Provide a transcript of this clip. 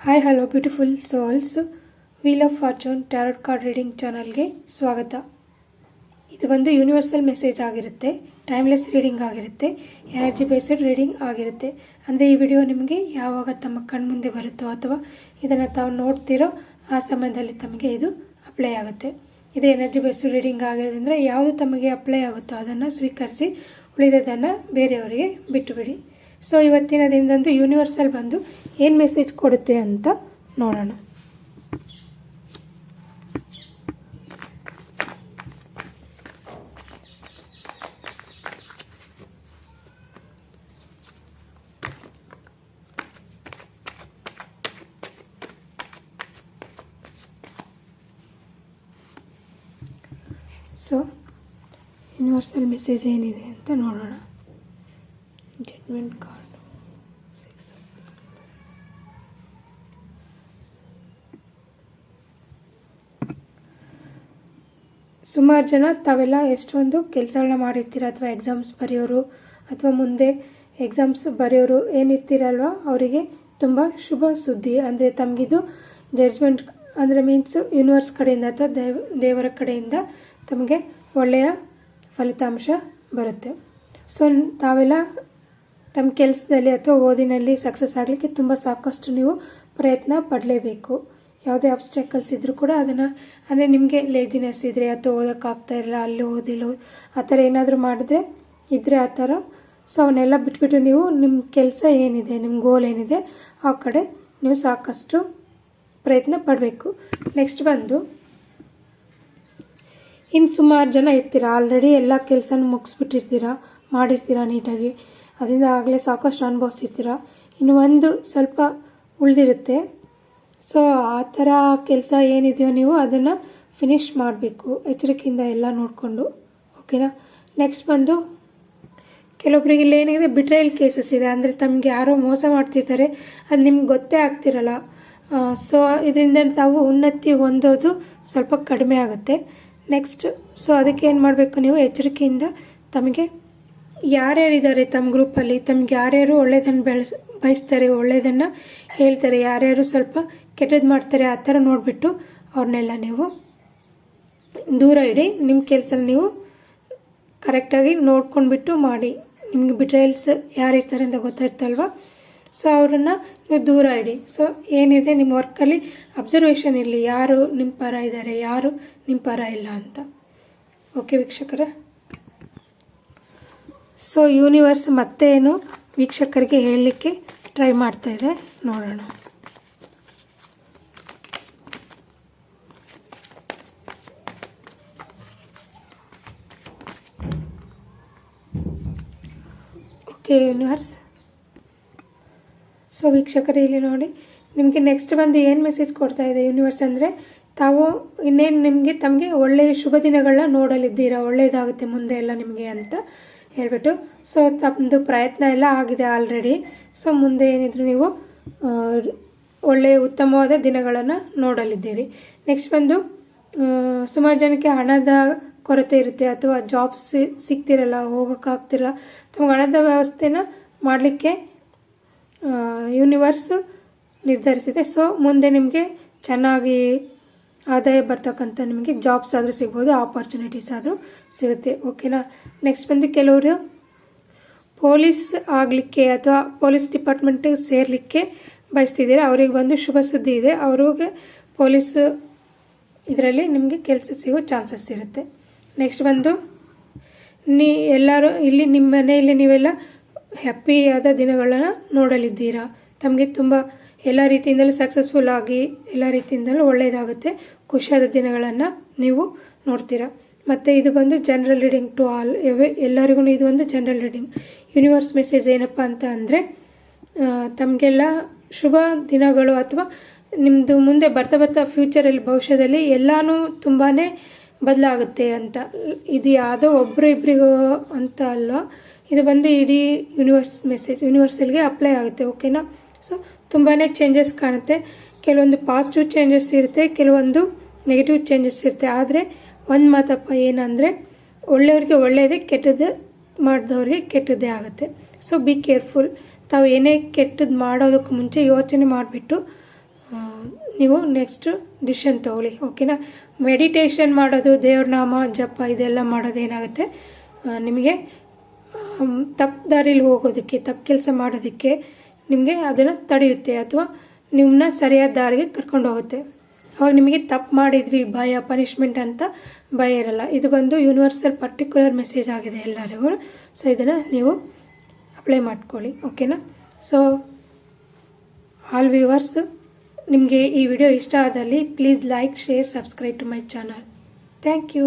Hi hello beautiful souls wheel of fortune tarot card reading ಚಾನಲ್ಗೆ ಸ್ವಾಗತ. ಇದು ಒಂದು ಯೂನಿವರ್ಸಲ್ ಮೆಸೇಜ್ ಆಗಿರುತ್ತೆ, ಟೈಮ್ಲೆಸ್ ರೀಡಿಂಗ್ ಆಗಿರುತ್ತೆ, ಎನರ್ಜಿ ಬೇಸ್ಡ್ ರೀಡಿಂಗ್ ಆಗಿರುತ್ತೆ. ಅಂದರೆ ಈ ವಿಡಿಯೋ ನಿಮಗೆ ಯಾವಾಗ ತಮ್ಮ ಕಣ್ಮುಂದೆ ಬರುತ್ತೋ ಅಥವಾ ಇದನ್ನು ತಾವು ನೋಡ್ತಿರೋ ಆ ಸಮಯದಲ್ಲಿ ತಮಗೆ ಇದು ಅಪ್ಲೈ ಆಗುತ್ತೆ. ಇದು ಎನರ್ಜಿ ಬೇಸ್ಡ್ ರೀಡಿಂಗ್ ಆಗಿರೋದ್ರಿಂದ ಯಾವುದು ತಮಗೆ ಅಪ್ಲೈ ಆಗುತ್ತೋ ಅದನ್ನು ಸ್ವೀಕರಿಸಿ, ಉಳಿದದನ್ನು ಬೇರೆಯವರಿಗೆ ಬಿಟ್ಟುಬಿಡಿ. ಸೊ ಇವತ್ತಿನ ದಿನದಂದು ಯೂನಿವರ್ಸಲ್ ಬಂದು ಏನು ಮೆಸೇಜ್ ಕೊಡುತ್ತೆ ಅಂತ ನೋಡೋಣ. ಸೊ ಯೂನಿವರ್ಸಲ್ ಮೆಸೇಜ್ ಏನಿದೆ ಅಂತ ನೋಡೋಣ. ಜಡ್ಜ್ಮೆಂಟ್ ಕಾರ್ಡ್, ಸುಮಾರು ಜನ ತಾವೆಲ್ಲ ಎಷ್ಟೊಂದು ಕೆಲಸಗಳನ್ನ ಮಾಡಿರ್ತೀರ, ಅಥವಾ ಎಕ್ಸಾಮ್ಸ್ ಬರೆಯೋರು ಅಥವಾ ಮುಂದೆ ಎಕ್ಸಾಮ್ಸ್ ಬರೆಯೋರು ಏನಿರ್ತೀರಲ್ವ, ಅವರಿಗೆ ತುಂಬ ಶುಭ ಸುದ್ದಿ. ಅಂದರೆ ತಮಗಿದು ಜಡ್ಜ್ಮೆಂಟ್ ಅಂದರೆ ಮೀನ್ಸ್ ಯೂನಿವರ್ಸ್ ಕಡೆಯಿಂದ ಅಥವಾ ದೇವರ ಕಡೆಯಿಂದ ತಮಗೆ ಒಳ್ಳೆಯ ಫಲಿತಾಂಶ ಬರುತ್ತೆ. ಸೊ ತಾವೆಲ್ಲ ತಮ್ಮ ಕೆಲಸದಲ್ಲಿ ಅಥವಾ ಓದಿನಲ್ಲಿ ಸಕ್ಸಸ್ ಆಗಲಿಕ್ಕೆ ತುಂಬ ಸಾಕಷ್ಟು ನೀವು ಪ್ರಯತ್ನ ಪಡಲೇಬೇಕು. ಯಾವುದೇ ಅಬ್ಸ್ಟ್ಯಾಕಲ್ಸ್ ಇದ್ದರೂ ಕೂಡ ಅದನ್ನು, ಅಂದರೆ ನಿಮಗೆ ಲೇಜಿನೆಸ್ ಇದ್ದರೆ ಅಥವಾ ಓದೋಕ್ಕಾಗ್ತಾ ಇಲ್ಲ, ಅಲ್ಲಿ ಓದಿಲ್ಲ, ಆ ಥರ ಏನಾದರೂ ಮಾಡಿದ್ರೆ ಇದ್ದರೆ ಆ ಥರ, ಸೊ ಅವನ್ನೆಲ್ಲ ಬಿಟ್ಬಿಟ್ಟು ನೀವು ನಿಮ್ಮ ಕೆಲಸ ಏನಿದೆ, ನಿಮ್ಮ ಗೋಲ್ ಏನಿದೆ ಆ ಕಡೆ ನೀವು ಸಾಕಷ್ಟು ಪ್ರಯತ್ನ ಪಡಬೇಕು. ನೆಕ್ಸ್ಟ್ ಬಂದು ಇನ್ನು ಸುಮಾರು ಜನ ಇರ್ತೀರ, ಆಲ್ರೆಡಿ ಎಲ್ಲ ಕೆಲಸನೂ ಮುಗಿಸ್ಬಿಟ್ಟಿರ್ತೀರ, ಮಾಡಿರ್ತೀರ ನೀಟಾಗಿ, ಅದರಿಂದ ಆಗಲೇ ಸಾಕಷ್ಟು ಅನುಭವಿಸಿರ್ತೀರ. ಇನ್ನು ಒಂದು ಸ್ವಲ್ಪ ಉಳಿದಿರುತ್ತೆ. ಸೊ ಆ ಥರ ಕೆಲಸ ಏನಿದೆಯೋ ನೀವು ಅದನ್ನು ಫಿನಿಶ್ ಮಾಡಬೇಕು, ಎಚ್ಚರಿಕೆಯಿಂದ ಎಲ್ಲ ನೋಡಿಕೊಂಡು, ಓಕೆನಾ. ನೆಕ್ಸ್ಟ್ ಬಂದು ಕೆಲವೊಬ್ಬರಿಗೆ ಇಲ್ಲಿ ಏನಿದೆ, ಬಿಟ್ರೇಯಲ್ ಕೇಸಸ್ ಇದೆ. ಅಂದರೆ ತಮಗೆ ಯಾರೋ ಮೋಸ ಮಾಡ್ತಿರ್ತಾರೆ, ಅದು ನಿಮ್ಗೆ ಗೊತ್ತೇ ಆಗ್ತಿರಲ್ಲ. ಸೊ ಇದರಿಂದ ತಾವು ಉನ್ನತಿ ಹೊಂದೋದು ಸ್ವಲ್ಪ ಕಡಿಮೆ ಆಗುತ್ತೆ. ನೆಕ್ಸ್ಟ್ ಸೊ ಅದಕ್ಕೆ ಏನು ಮಾಡಬೇಕು, ನೀವು ಎಚ್ಚರಿಕೆಯಿಂದ ತಮಗೆ ಯಾರ್ಯಾರಿದ್ದಾರೆ ತಮ್ಮ ಗ್ರೂಪಲ್ಲಿ, ತಮ್ಗೆ ಯಾರ್ಯಾರು ಒಳ್ಳೆಯದನ್ನು ಬಯಸ್ತಾರೆ, ಒಳ್ಳೆಯದನ್ನು ಹೇಳ್ತಾರೆ, ಯಾರ್ಯಾರು ಸ್ವಲ್ಪ ಕೆಟ್ಟದ್ದು ಮಾಡ್ತಾರೆ, ಆ ಥರ ನೋಡಿಬಿಟ್ಟು ಅವ್ರನ್ನೆಲ್ಲ ನೀವು ದೂರ ಇಡಿ. ನಿಮ್ಮ ಕೆಲಸ ನೀವು ಕರೆಕ್ಟಾಗಿ ನೋಡ್ಕೊಂಡ್ಬಿಟ್ಟು ಮಾಡಿ. ನಿಮ್ಗೆ ಬಿಟ್ರೇಯಲ್ಸ್ ಯಾರಿರ್ತಾರೆ ಅಂತ ಗೊತ್ತಾಯ್ತಲ್ವ, ಸೊ ಅವ್ರನ್ನ ನೀವು ದೂರ ಇಡಿ. ಸೊ ಏನಿದೆ ನಿಮ್ಮ ವರ್ಕಲ್ಲಿ ಅಬ್ಸರ್ವೇಷನ್ ಇರಲಿ, ಯಾರು ನಿಮ್ಮ ಪರ ಇದ್ದಾರೆ, ಯಾರು ನಿಮ್ಮ ಪರ ಇಲ್ಲ ಅಂತ. ಓಕೆ ವೀಕ್ಷಕರೇ, ಸೊ ಯೂನಿವರ್ಸ್ ಮತ್ತೇನು ವೀಕ್ಷಕರಿಗೆ ಹೇಳಲಿಕ್ಕೆ ಟ್ರೈ ಮಾಡ್ತಾ ಇದೆ ನೋಡೋಣ. ಓಕೆ ಯೂನಿವರ್ಸ್, ಸೊ ವೀಕ್ಷಕರೇ ಇಲ್ಲಿ ನೋಡಿ, ನಿಮಗೆ ನೆಕ್ಸ್ಟ್ ಬಂದು ಏನು ಮೆಸೇಜ್ ಕೊಡ್ತಾ ಇದೆ ಯೂನಿವರ್ಸ್ ಅಂದರೆ, ತಾವು ಇನ್ನೇನು ತಮಗೆ ಒಳ್ಳೆಯ ಶುಭ ದಿನಗಳನ್ನ ನೋಡಲಿದ್ದೀರಾ, ಒಳ್ಳೆಯದಾಗುತ್ತೆ ಮುಂದೆ ಎಲ್ಲ ನಿಮಗೆ ಅಂತ ಹೇಳ್ಬಿಟ್ಟು. ಸೊ ತಮ್ಮದು ಪ್ರಯತ್ನ ಎಲ್ಲ ಆಗಿದೆ ಆಲ್ರೆಡಿ. ಸೊ ಮುಂದೆ ಏನಿದ್ರು ನೀವು ಒಳ್ಳೆಯ ಉತ್ತಮವಾದ ದಿನಗಳನ್ನು ನೋಡಲಿದ್ದೀರಿ. ನೆಕ್ಸ್ಟ್ ಬಂದು ಸುಮಾರು ಜನಕ್ಕೆ ಹಣದ ಕೊರತೆ ಇರುತ್ತೆ, ಅಥವಾ ಜಾಬ್ಸ್ ಸಿಗ್ತಿರಲ್ಲ, ಹೋಗೋಕ್ಕಾಗ್ತಿರಲ್ಲ, ತಮಗೆ ಹಣದ ವ್ಯವಸ್ಥೆನ ಮಾಡಲಿಕ್ಕೆ ಯೂನಿವರ್ಸ್ ನಿರ್ಧರಿಸಿದೆ. ಸೊ ಮುಂದೆ ನಿಮಗೆ ಚೆನ್ನಾಗಿ ಆದಾಯ ಬರ್ತಕ್ಕಂಥ ನಿಮಗೆ ಜಾಬ್ಸ್ ಆದರೂ ಸಿಗ್ಬೋದು, ಆಪರ್ಚುನಿಟೀಸ್ ಆದರೂ ಸಿಗುತ್ತೆ, ಓಕೆನಾ. ನೆಕ್ಸ್ಟ್ ಬಂದು ಕೆಲವರು ಪೊಲೀಸ್ ಆಗಲಿಕ್ಕೆ ಅಥವಾ ಪೊಲೀಸ್ ಡಿಪಾರ್ಟ್ಮೆಂಟಿಗೆ ಸೇರಲಿಕ್ಕೆ ಬಯಸ್ತಿದ್ದೀರಾ, ಅವ್ರಿಗೆ ಬಂದು ಶುಭ ಸುದ್ದಿ ಇದೆ. ಅವ್ರಿಗೆ ಪೊಲೀಸ್ ಇದರಲ್ಲಿ ನಿಮಗೆ ಕೆಲಸ ಸಿಗೋ ಚಾನ್ಸಸ್ ಇರುತ್ತೆ. ನೆಕ್ಸ್ಟ್ ಬಂದು ಎಲ್ಲರೂ ಇಲ್ಲಿ ನಿಮ್ಮ ಮನೆಯಲ್ಲಿ ನೀವೆಲ್ಲ ಹ್ಯಾಪಿಯಾದ ದಿನಗಳನ್ನು ನೋಡಲಿದ್ದೀರಾ. ತಮಗೆ ತುಂಬ ಎಲ್ಲ ರೀತಿಯಿಂದಲೂ ಸಕ್ಸಸ್ಫುಲ್ ಆಗಿ ಎಲ್ಲ ರೀತಿಯಿಂದಲೂ ಒಳ್ಳೆಯದಾಗುತ್ತೆ, ಖುಷಿಯಾದ ದಿನಗಳನ್ನು ನೀವು ನೋಡ್ತೀರಾ. ಮತ್ತು ಇದು ಬಂದು ಜನರಲ್ ರೀಡಿಂಗ್ ಟು ಆಲ್, ಎಲ್ಲರಿಗೂ ಇದು ಒಂದು ಜನರಲ್ ರೀಡಿಂಗ್. ಯೂನಿವರ್ಸ್ ಮೆಸೇಜ್ ಏನಪ್ಪ ಅಂತ ಅಂದರೆ, ತಮಗೆಲ್ಲ ಶುಭ ದಿನಗಳು ಅಥವಾ ನಿಮ್ಮದು ಮುಂದೆ ಬರ್ತಾ ಫ್ಯೂಚರಲ್ಲಿ ಭವಿಷ್ಯದಲ್ಲಿ ಎಲ್ಲನೂ ತುಂಬಾ ಬದಲಾಗುತ್ತೆ ಅಂತ. ಇದು ಯಾವುದೋ ಒಬ್ಬರು ಇಬ್ಬರಿಗೋ ಅಂತ ಅಲ್ಲ, ಇದು ಬಂದು ಇಡೀ ಯೂನಿವರ್ಸ್ ಮೆಸೇಜ್ ಯೂನಿವರ್ಸಲ್ಗೆ ಅಪ್ಲೈ ಆಗುತ್ತೆ, ಓಕೆನಾ. ಸೊ ತುಂಬಾ ಚೇಂಜಸ್ ಕಾಣುತ್ತೆ. ಕೆಲವೊಂದು ಪಾಸಿಟಿವ್ ಚೇಂಜಸ್ ಇರುತ್ತೆ, ಕೆಲವೊಂದು ನೆಗೆಟಿವ್ ಚೇಂಜಸ್ ಇರುತ್ತೆ. ಆದರೆ ಒಂದು ಮಾತಪ್ಪ ಏನಂದರೆ, ಒಳ್ಳೆಯವ್ರಿಗೆ ಒಳ್ಳೆಯದೇ, ಕೆಟ್ಟದ್ದು ಮಾಡಿದವ್ರಿಗೆ ಕೆಟ್ಟದ್ದೇ ಆಗುತ್ತೆ. So be careful. ತಾವು ಏನೇ ಕೆಟ್ಟದ್ದು ಮಾಡೋದಕ್ಕೆ ಮುಂಚೆ ಯೋಚನೆ ಮಾಡಿಬಿಟ್ಟು ನೀವು ನೆಕ್ಸ್ಟ್ ಡಿಸಿಷನ್ ತೊಗೊಳ್ಳಿ. ಓಕೆನಾ. ಮೆಡಿಟೇಷನ್ ಮಾಡೋದು, ದೇವ್ರ ನಾಮ ಜಪ ಇದೆಲ್ಲ ಮಾಡೋದೇನಾಗುತ್ತೆ, ನಿಮಗೆ ತಪ್ಪು ದಾರಿಲಿ ಹೋಗೋದಕ್ಕೆ, ತಪ್ಪು ಕೆಲಸ ಮಾಡೋದಕ್ಕೆ ನಿಮಗೆ ಅದನ್ನು ತಡೆಯುತ್ತೆ, ಅಥವಾ ನಿಮ್ಮನ್ನ ಸರಿಯಾದ ದಾರಿಗೆ ಕರ್ಕೊಂಡು ಹೋಗುತ್ತೆ. ಅವಾಗ ನಿಮಗೆ ತಪ್ಪು ಮಾಡಿದ್ವಿ ಭಯ, ಪನಿಷ್ಮೆಂಟ್ ಅಂತ ಭಯ ಇರಲ್ಲ. ಇದು ಬಂದು ಯೂನಿವರ್ಸಲ್ ಪರ್ಟಿಕ್ಯುಲರ್ ಮೆಸೇಜ್ ಆಗಿದೆ ಎಲ್ಲರಿಗೂ. ಸೊ ಇದನ್ನು ನೀವು ಅಪ್ಲೈ ಮಾಡ್ಕೊಳ್ಳಿ. ಓಕೆನಾ. ಸೊ ಆಲ್ ವ್ಯೂವರ್ಸ್, ನಿಮಗೆ ಈ ವಿಡಿಯೋ ಇಷ್ಟ ಆದಲ್ಲಿ please like, share, subscribe to my channel. Thank you.